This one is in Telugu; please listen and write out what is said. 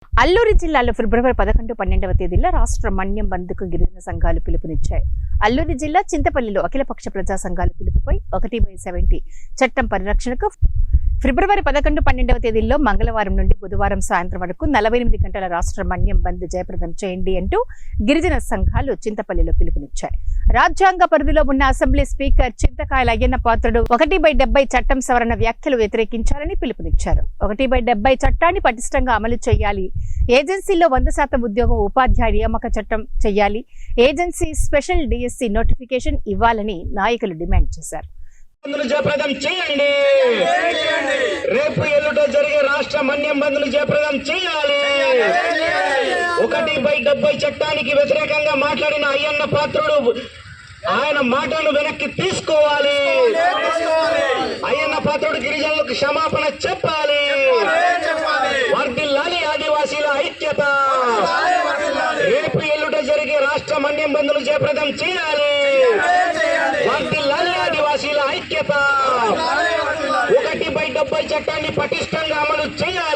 అల్లూరి జిల్లాలో ఫిబ్రవరి 11, 12వ తేదీల్లో రాష్ట్ర మన్యం బంద్కు గిరిజన సంఘాలు పిలుపునిచ్చాయి. అల్లూరి జిల్లా చింతపల్లిలో అఖిలపక్ష ప్రజా సంఘాల పిలుపుపై 1/70 చట్టం పరిరక్షణకు ఫిబ్రవరి 11, 12వ తేదీల్లో మంగళవారం నుండి బుధవారం సాయంత్రం వరకు 48 గంటల రాష్ట్ర మన్యం బంద్ జయప్రదం చేయండి అంటూ గిరిజన సంఘాలు చింతపల్లిలో పిలుపునిచ్చాయి. రాజ్యాంగ పరిధిలో ఉన్న అసెంబ్లీ స్పీకర్ చింతకాయల అయ్యన్న పాత్రుడు 1/70 చట్టం సవరణ వ్యాఖ్యలు వ్యతిరేకించాలని పిలుపునిచ్చారు. 1/70 చట్టాన్ని పటిష్టంగా అమలు చేయాలి. ఏజెన్సీలో 100% ఉద్యోగం ఉపాధ్యాయ నియామక చట్టం చేయాలి. ఏజెన్సీ స్పెషల్ డిఎస్సి నోటిఫికేషన్ ఇవ్వాలని నాయకులు డిమాండ్ చేశారు. జయప్రదం చేయండి. రేపు ఎల్లుండి జరిగే రాష్ట్ర మన్యం బంద్ను జయప్రదం చేయాలి. 1/70 చట్టానికి వ్యతిరేకంగా మాట్లాడిన అయ్యన్న పాత్రుడు ఆయన మాటలు వెనక్కి తీసుకోవాలి. అయ్యన్న పాత్రుడు గిరిజనులకు క్షమాపణ చెప్పాలి. వర్ధిల్లాలి ఆదివాసీల ఐక్యత. రేపు ఎల్లుండి జరిగే రాష్ట్ర మన్యం బంద్ను జయప్రదం చేయాలి. వర్ధిల్లాలి ఆదివాసీల ఐక్యత. 1/70 చట్టాన్ని పటిష్టంగా అమలు చేయాలి.